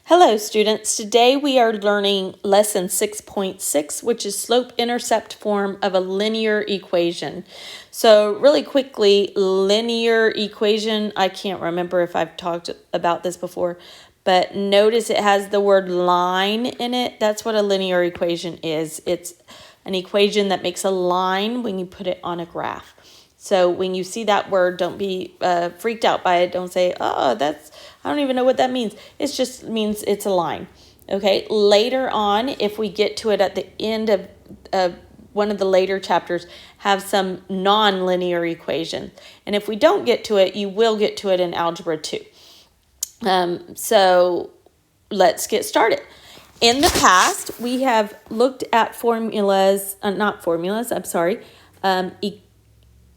Hello students, today we are learning lesson 6.6, which is slope-intercept form of a linear equation. So really quickly, linear equation, I can't remember if I've talked about this before, but notice it has the word line in it. That's what a linear equation is. It's an equation that makes a line when you put it on a graph. So when you see that word, don't be freaked out by it. Don't say, oh, I don't even know what that means. It just means it's a line. Okay, later on, if we get to it at the end of one of the later chapters, have some non-linear equation. And if we don't get to it, you will get to it in Algebra 2. So let's get started. In the past, we have looked at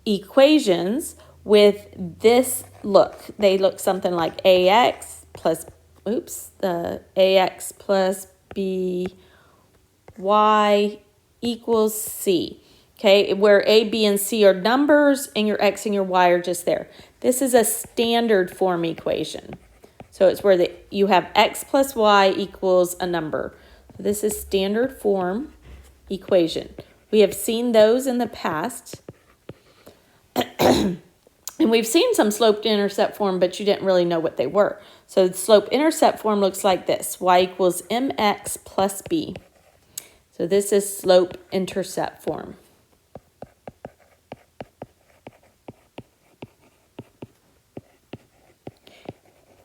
equations with this look. They look something like ax plus by equals c. Okay, where a, b, and c are numbers and your x and your y are just there. This is a standard form equation. So it's where you have x plus y equals a number. This is standard form equation. We have seen those in the past. And we've seen some slope-intercept form, but you didn't really know what they were. So the slope-intercept form looks like this. Y equals mx plus b. So this is slope-intercept form.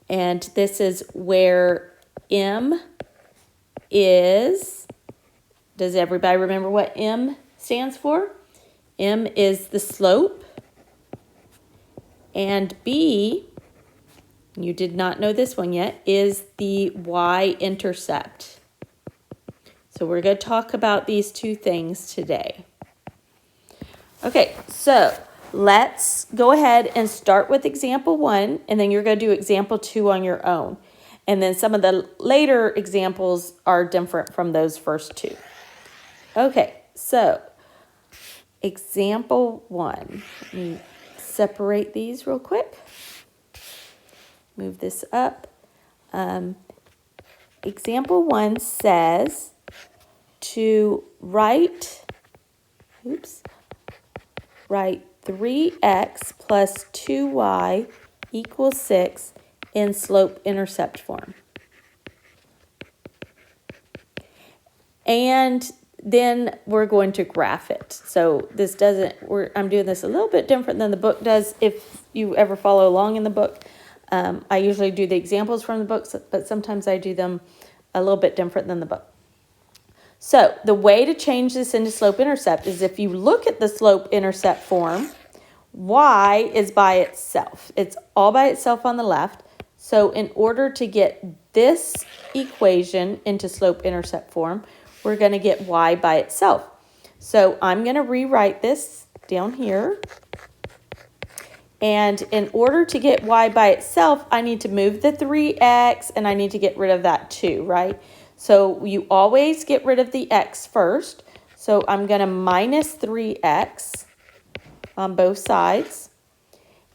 And this is where m is, does everybody remember what m stands for? M is the slope. And b, you did not know this one yet, is the y-intercept. So we're going to talk about these two things today. Okay, so let's go ahead and start with example 1, and then you're going to do example 2 on your own. And then some of the later examples are different from those first two. Okay, so example 1. Let me separate these real quick. Move this up. Example 1 says to write 3x plus 2y equals 6 in slope-intercept form. And then we're going to graph it. So this I'm doing this a little bit different than the book does. If you ever follow along in the book, I usually do the examples from the books, but sometimes I do them a little bit different than the book. So the way to change this into slope-intercept is if you look at the slope-intercept form, y is by itself. It's all by itself on the left. So in order to get this equation into slope-intercept form, we're going to get y by itself. So I'm going to rewrite this down here. And in order to get y by itself, I need to move the 3x and I need to get rid of that 2, right? So you always get rid of the x first. So I'm going to minus 3x on both sides.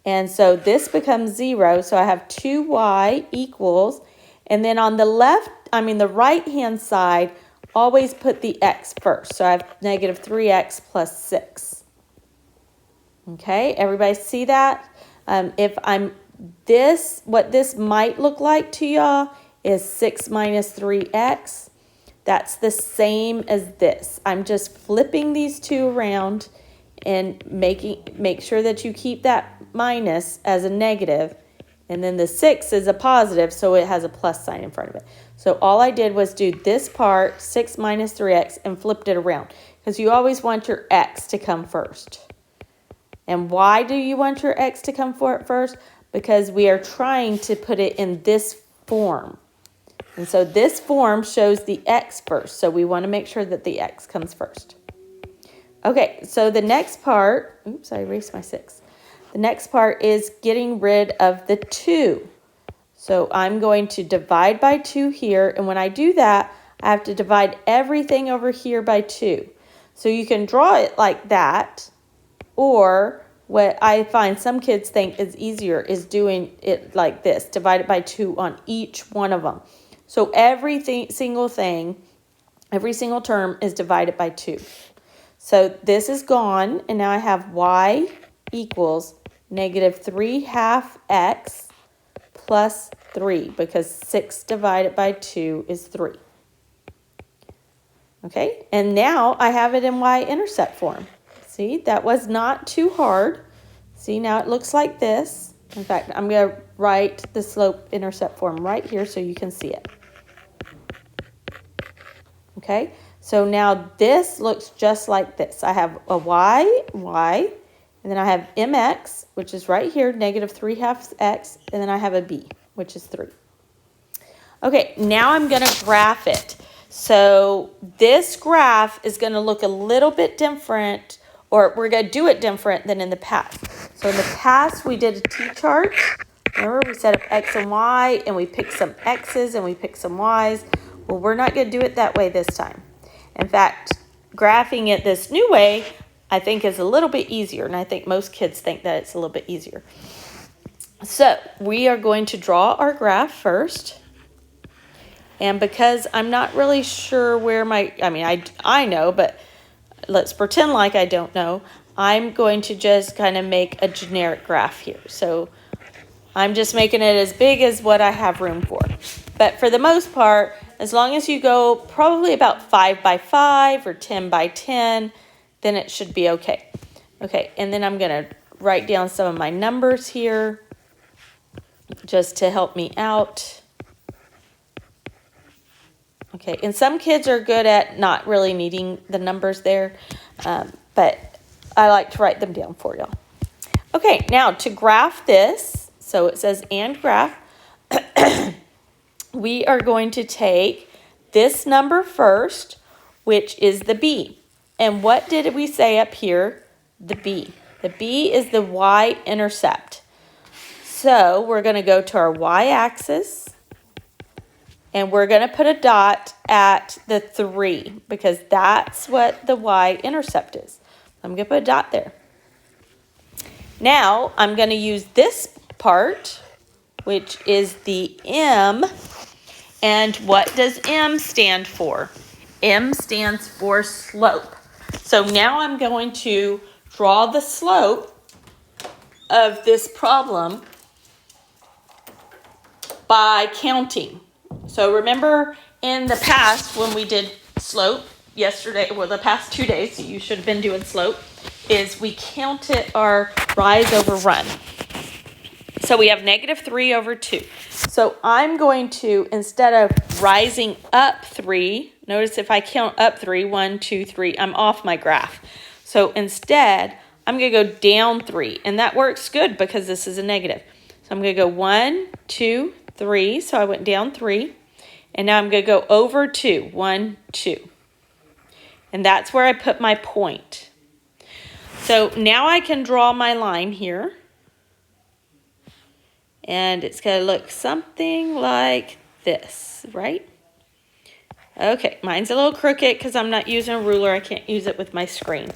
And so this becomes 0. So I have 2y equals, and then on the the right-hand side, always put the x first. So I have negative 3x plus 6. Okay, everybody see that? What this might look like to y'all is 6 minus 3x. That's the same as this. I'm just flipping these two around and make sure that you keep that minus as a negative. And then the 6 is a positive, so it has a plus sign in front of it. So all I did was do this part, 6 minus 3x, and flipped it around. Because you always want your x to come first. And why do you want your x to come first? Because we are trying to put it in this form. And so this form shows the x first. So we want to make sure that the x comes first. Okay, so the next part, oops, I erased my 6. The next part is getting rid of the 2. So I'm going to divide by 2 here. And when I do that, I have to divide everything over here by 2. So you can draw it like that. Or what I find some kids think is easier is doing it like this. Divide it by 2 on each one of them. So every single thing, every single term is divided by 2. So this is gone, and now I have y equals negative 3/2 x plus 3, because 6 divided by 2 is 3. Okay, and now I have it in y-intercept form. See, that was not too hard. See, now it looks like this. In fact, I'm going to write the slope-intercept form right here so you can see it. Okay, so now this looks just like this. I have a y, and then I have mx, which is right here, negative 3/2 x, and then I have a b, which is 3. Okay, now I'm going to graph it. So this graph is going to look a little bit different, or we're going to do it different than in the past. So in the past, we did a t-chart. Remember, we set up x and y, and we picked some x's and we picked some y's. Well, we're not going to do it that way this time. In fact, graphing it this new way, I think is a little bit easier, and I think most kids think that it's a little bit easier. So we are going to draw our graph first. And because I'm not really sure where I know, but let's pretend like I don't know, I'm going to just kind of make a generic graph here. So I'm just making it as big as what I have room for. But for the most part, as long as you go probably about 5 by 5 or 10 by 10, then it should be okay. Okay, and then I'm going to write down some of my numbers here just to help me out. Okay, and some kids are good at not really needing the numbers there, but I like to write them down for y'all. Okay, now to graph this, so it says and graph, we are going to take this number first, which is the b. And what did we say up here? The b. The b is the y-intercept. So we're going to go to our y-axis. And we're going to put a dot at the 3 because that's what the y-intercept is. I'm going to put a dot there. Now I'm going to use this part, which is the m. And what does m stand for? M stands for slope. So now I'm going to draw the slope of this problem by counting. So remember in the past when we did slope yesterday, well the past 2 days, so you should have been doing slope, is we counted our rise over run. So we have negative 3 over 2. So I'm going to, instead of rising up 3, notice if I count up 3, 1, 2, 3, I'm off my graph. So instead, I'm going to go down 3, and that works good because this is a negative. So I'm going to go 1, 2, 3, so I went down 3. And now I'm going to go over 2, 1, 2. And that's where I put my point. So now I can draw my line here. And it's going to look something like this, right? Okay, mine's a little crooked because I'm not using a ruler. I can't use it with my screen.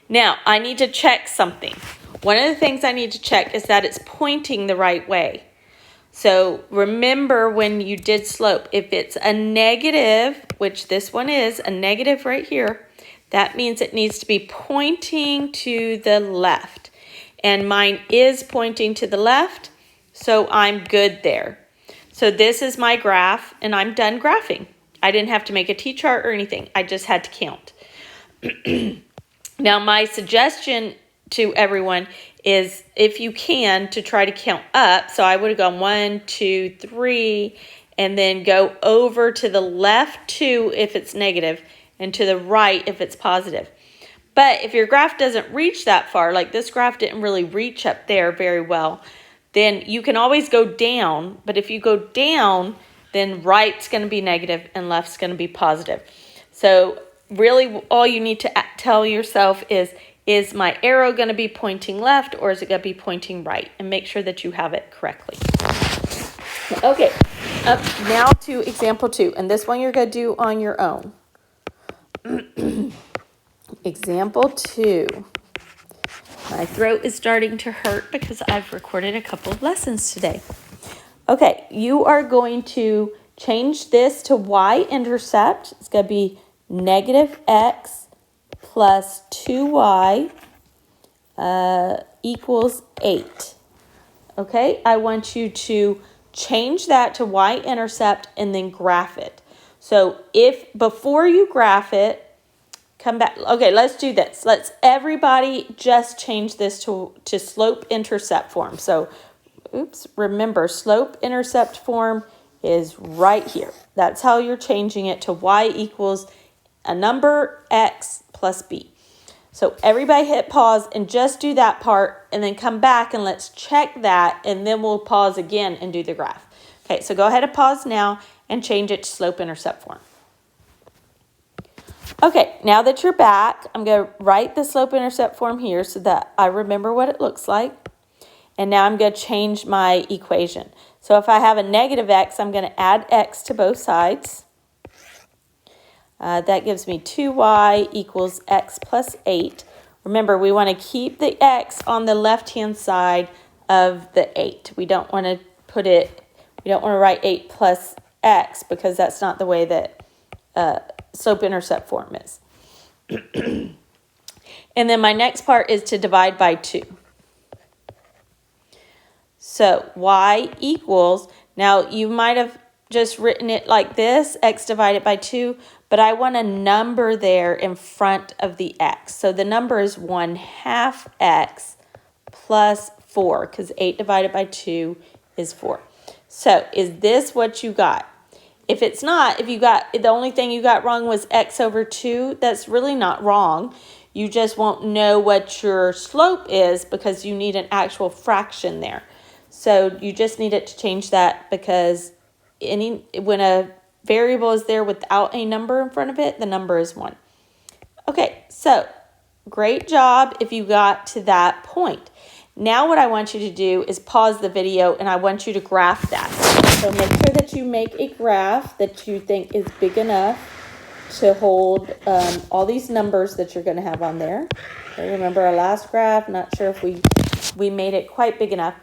Now, I need to check something. One of the things I need to check is that it's pointing the right way. So remember when you did slope, if it's a negative, which this one is, a negative right here, that means it needs to be pointing to the left. And mine is pointing to the left, so I'm good there. So this is my graph, and I'm done graphing. I didn't have to make a T-chart or anything. I just had to count. Now, my suggestion to everyone is, if you can, to try to count up. So I would have gone 1, 2, 3, and then go over to the left 2 if it's negative, and to the right if it's positive. But if your graph doesn't reach that far, like this graph didn't really reach up there very well, then you can always go down. But if you go down, then right's going to be negative and left's going to be positive. So really all you need to tell yourself is my arrow going to be pointing left, or is it going to be pointing right? And make sure that you have it correctly. Okay, up now to example 2. And this one you're going to do on your own. Example 2. My throat is starting to hurt because I've recorded a couple of lessons today. Okay, you are going to change this to y-intercept. It's going to be negative x plus 2y equals 8. Okay, I want you to change that to y-intercept and then graph it. So if before you graph it, come back. Okay, let's do this. Let's everybody just change this to slope-intercept form. So, oops, remember slope-intercept form is right here. That's how you're changing it to y equals a number x plus b. So everybody hit pause and just do that part and then come back and let's check that and then we'll pause again and do the graph. Okay, so go ahead and pause now and change it to slope-intercept form. Okay, now that you're back, I'm going to write the slope-intercept form here so that I remember what it looks like. And now I'm going to change my equation. So if I have a negative x, I'm going to add x to both sides. That gives me 2y equals x plus 8. Remember, we want to keep the x on the left-hand side of the 8. We don't want to write 8 plus x because that's not the way that slope-intercept form is. And then my next part is to divide by 2. So y equals, now you might have just written it like this, x divided by 2, but I want a number there in front of the x. So the number is 1/2 x plus 4, because 8 divided by 2 is 4. So is this what you got? If it's not, if the only thing you got wrong was x over 2, that's really not wrong. You just won't know what your slope is because you need an actual fraction there. So you just need it to change that because when a variable is there without a number in front of it, the number is 1. Okay, so great job if you got to that point. Now what I want you to do is pause the video and I want you to graph that. So make sure that you make a graph that you think is big enough to hold all these numbers that you're going to have on there. Okay, remember our last graph, not sure if we made it quite big enough.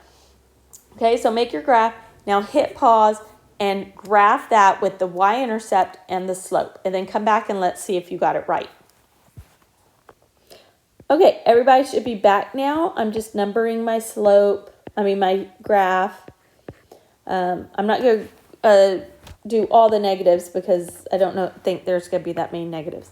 Okay, so make your graph. Now hit pause and graph that with the y-intercept and the slope. And then come back and let's see if you got it right. Okay, everybody should be back now. I'm just numbering my my graph. I'm not going to do all the negatives because I think there's going to be that many negatives.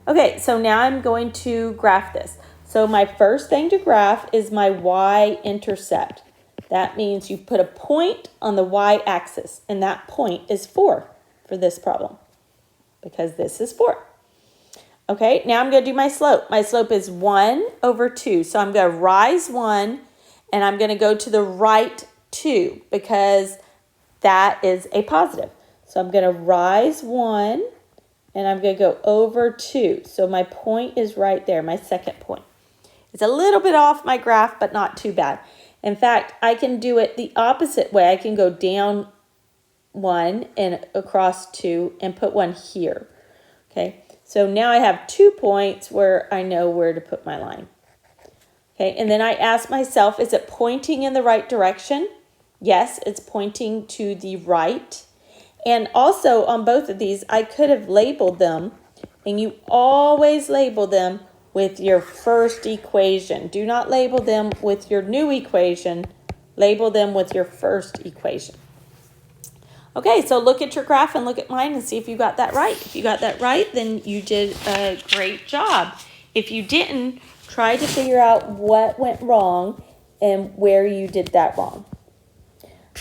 Okay, so now I'm going to graph this. So my first thing to graph is my y-intercept. That means you put a point on the y-axis, and that point is 4 for this problem because this is 4. Okay, now I'm going to do my slope. My slope is 1 over 2. So I'm going to rise 1, and I'm going to go to the right 2 because that is a positive. So I'm going to rise 1, and I'm going to go over 2. So my point is right there, my second point. It's a little bit off my graph, but not too bad. In fact, I can do it the opposite way. I can go down 1 and across 2 and put 1 here. Okay, so now I have 2 points where I know where to put my line. Okay, and then I ask myself, is it pointing in the right direction? Yes, it's pointing to the right. And also on both of these, I could have labeled them, and you always label them with your first equation. Do not label them with your new equation. Label them with your first equation. Okay, so look at your graph and look at mine and see if you got that right. If you got that right, then you did a great job. If you didn't, try to figure out what went wrong and where you did that wrong.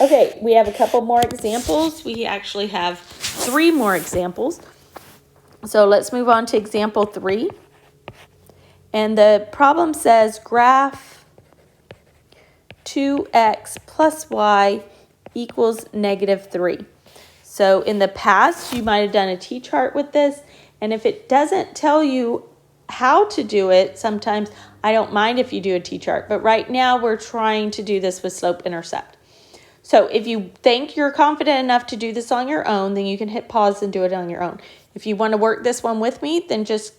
Okay, we have a couple more examples. We actually have 3 more examples. So let's move on to example 3. And the problem says graph 2x plus y equals -3. So in the past, you might have done a t-chart with this. And if it doesn't tell you how to do it, sometimes I don't mind if you do a t-chart. But right now, we're trying to do this with slope-intercept. So if you think you're confident enough to do this on your own, then you can hit pause and do it on your own. If you want to work this one with me, then just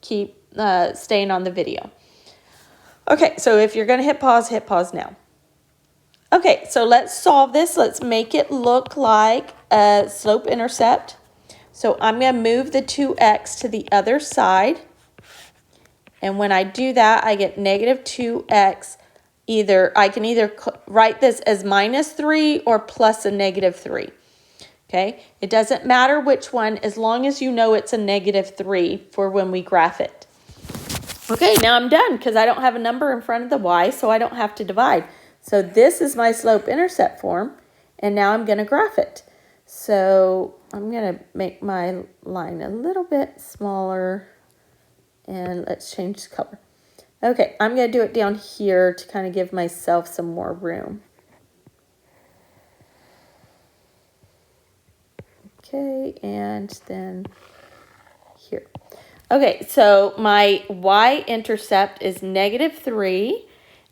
keep staying on the video. Okay, so if you're going to hit pause now. Okay, so let's solve this. Let's make it look like a slope-intercept. So I'm going to move the 2x to the other side. And when I do that, I get negative 2x. I can either write this as minus 3 or plus a negative 3. Okay, it doesn't matter which one as long as you know it's a negative 3 for when we graph it. Okay, now I'm done because I don't have a number in front of the y, so I don't have to divide. So this is my slope-intercept form, and now I'm going to graph it. So I'm going to make my line a little bit smaller, and let's change the color. Okay, I'm going to do it down here to kind of give myself some more room. Okay, and then here. Okay, so my y-intercept is negative 3,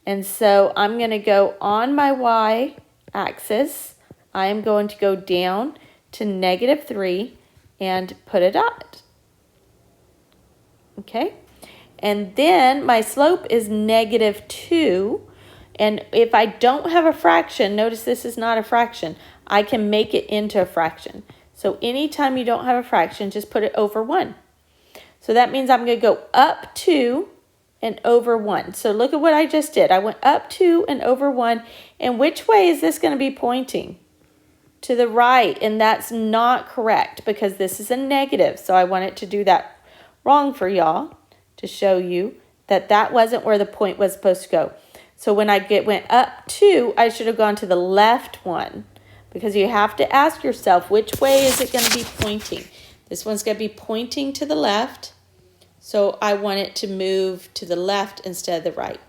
and so I'm going to go on my y-axis. I am going to go down to negative 3 and put a dot. Okay, and then my slope is negative 2, and if I don't have a fraction, notice this is not a fraction, I can make it into a fraction. So anytime you don't have a fraction, just put it over 1. So that means I'm going to go up 2 and over 1. So look at what I just did. I went up 2 and over 1. And which way is this going to be pointing? To the right. And that's not correct because this is a negative. So I wanted to do that wrong for y'all to show you that that wasn't where the point was supposed to go. So when I went up 2, I should have gone to the left one because you have to ask yourself, which way is it going to be pointing? This one's going to be pointing to the left, so I want it to move to the left instead of the right.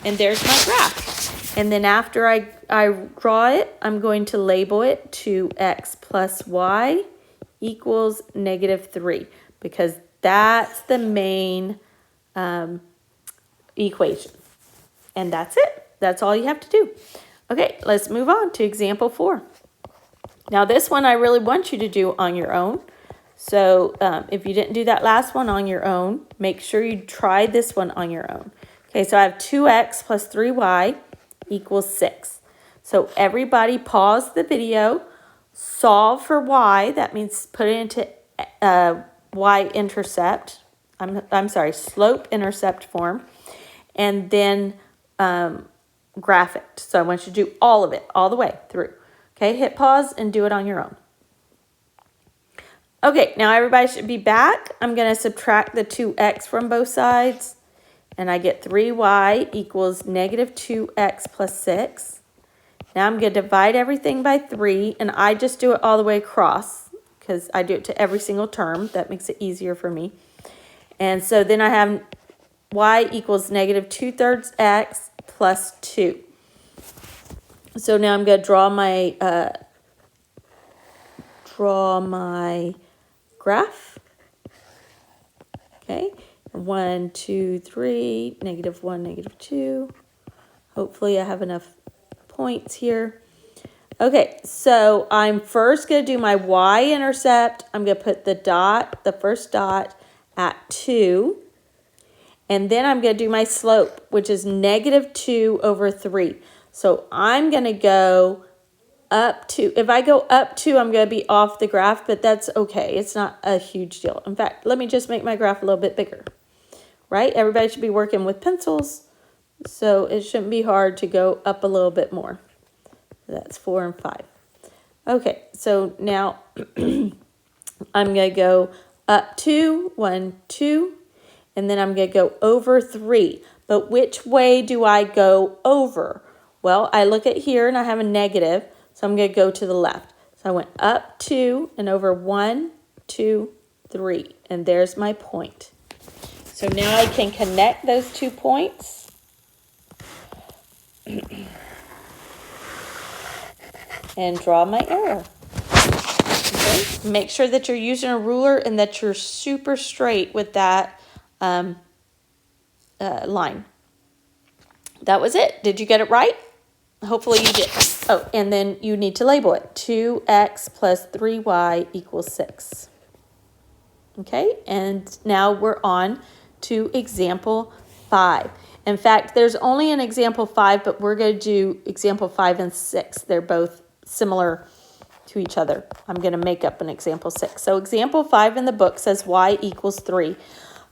And there's my graph. And then after I draw it, I'm going to label it 2x plus y equals negative 3 because that's the main equation. And that's it. That's all you have to do. Okay, let's move on to example 4. Now this one I really want you to do on your own. So if you didn't do that last one on your own, make sure you try this one on your own. Okay, so I have 2x plus 3y equals 6. So everybody pause the video, solve for y. That means put it into y-intercept. I'm sorry, slope-intercept form. And then graph it. So I want you to do all of it, all the way through. Okay, hit pause and do it on your own. Okay, now everybody should be back. I'm going to subtract the 2x from both sides. And I get 3y equals negative 2x plus 6. Now I'm going to divide everything by 3. And I just do it all the way across because I do it to every single term. That makes it easier for me. And so then I have y equals negative 2/3 x plus 2. So now I'm going to draw my graph. Okay, 1, 2, 3, negative 1, negative 2. Hopefully I have enough points here. Okay, so I'm first going to do my y-intercept. I'm going to put the first dot at 2. And then I'm going to do my slope, which is negative 2 over 3. So I'm going to go up 2. If I go up 2, I'm going to be off the graph, but that's okay. It's not a huge deal. In fact, let me just make my graph a little bit bigger, right? Everybody should be working with pencils, so it shouldn't be hard to go up a little bit more. That's 4 and 5. Okay, so now I'm going to go up 2, 1, 2, and then I'm going to go over 3. But which way do I go over? Well, I look at here and I have a negative, so I'm going to go to the left. So I went up 2 and over 1, 2, 3, and there's my point. So now I can connect those 2 points. And draw my arrow. Okay. Make sure that you're using a ruler and that you're super straight with that line. That was it. Did you get it right? Hopefully you did. Oh, and then you need to label it. 2x plus 3y equals 6. Okay, and now we're on to example 5. In fact, there's only an example 5, but we're going to do example 5 and 6. They're both similar to each other. I'm going to make up an example 6. So example 5 in the book says y equals 3.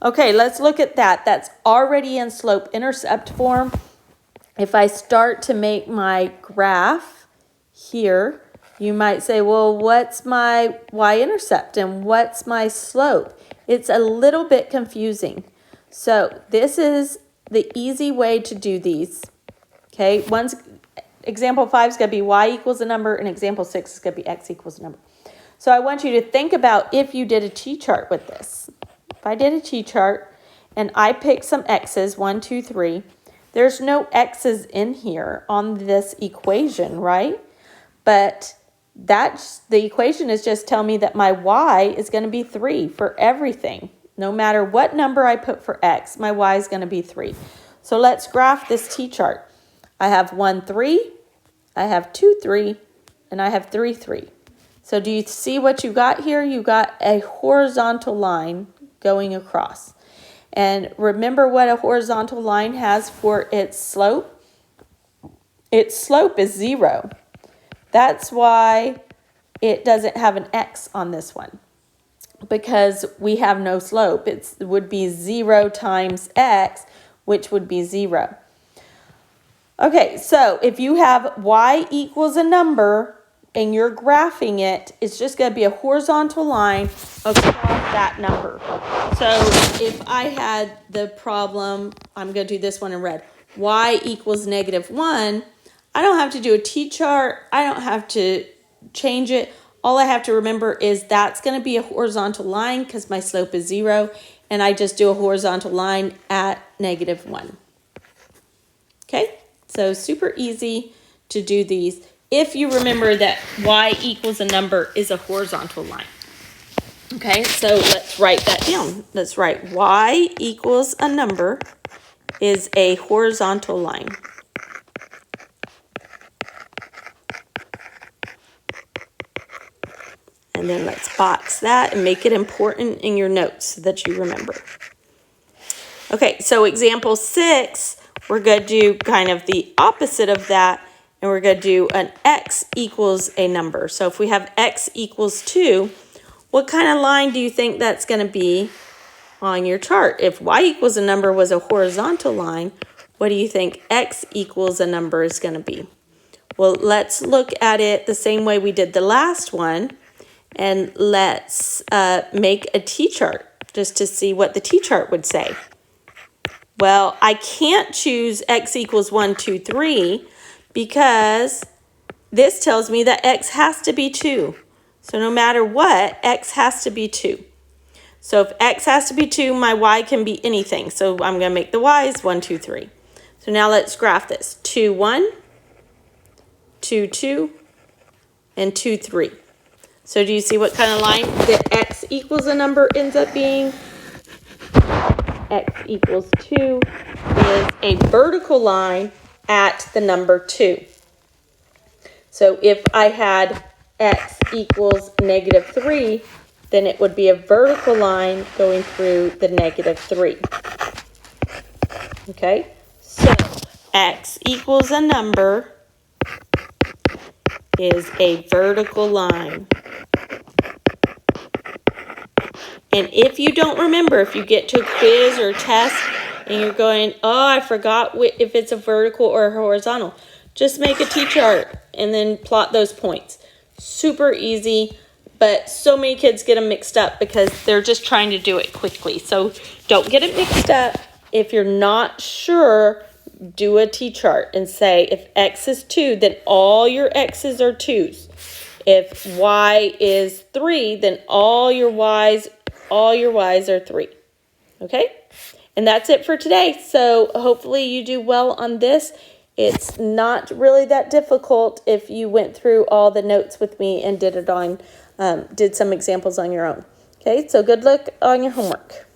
Okay, let's look at that. That's already in slope-intercept form. If I start to make my graph here, you might say, well, what's my y-intercept and what's my slope? It's a little bit confusing. So this is the easy way to do these. Okay, example 5 is going to be y equals a number, and example 6 is going to be x equals a number. So I want you to think about if you did a t-chart with this. If I did a t-chart and I picked some x's, 1, 2, 3, there's no x's in here on this equation, right? But the equation is just telling me that my y is going to be 3 for everything. No matter what number I put for x, my y is going to be 3. So let's graph this t-chart. I have 1, 3, I have 2, 3, and I have 3, 3. So do you see what you got here? You got a horizontal line going across. And remember what a horizontal line has for its slope? Its slope is 0. That's why it doesn't have an x on this one, because we have no slope. It would be 0 times x, which would be 0. Okay, so if you have y equals a number and you're graphing it, it's just going to be a horizontal line across that number. So if I had the problem, I'm going to do this one in red, y equals -1, I don't have to do a t-chart. I don't have to change it. All I have to remember is that's going to be a horizontal line because my slope is 0, and I just do a horizontal line at -1. Okay, so super easy to do these if you remember that y equals a number is a horizontal line. Okay, so let's write that down. Let's write y equals a number is a horizontal line. And then let's box that and make it important in your notes so that you remember. Okay, so example 6, we're going to do kind of the opposite of that, and we're going to do an x equals a number. So if we have x equals 2, what kind of line do you think that's going to be on your chart? If y equals a number was a horizontal line, what do you think x equals a number is going to be? Well, let's look at it the same way we did the last one. And let's make a t-chart just to see what the t-chart would say. Well, I can't choose x equals 1, 2, 3 because this tells me that x has to be 2. So no matter what, x has to be 2. So if x has to be 2, my y can be anything. So I'm going to make the y's 1, 2, 3. So now let's graph this. 2, 1, 2, 2, and 2, 3. So do you see what kind of line that x equals a number ends up being? X equals 2 is a vertical line at the number 2. So if I had x equals -3, then it would be a vertical line going through the -3. Okay, so x equals a number is a vertical line. And if you don't remember, if you get to a quiz or a test and you're going, oh, I forgot if it's a vertical or a horizontal, just make a t-chart and then plot those points. Super easy, but so many kids get them mixed up because they're just trying to do it quickly. So don't get it mixed up. If you're not sure, do a t-chart and say if x is 2, then all your x's are 2's. If y is 3, then all your y's are 3. Okay? And that's it for today. So hopefully you do well on this. It's not really that difficult if you went through all the notes with me and did some examples on your own. Okay? So good luck on your homework.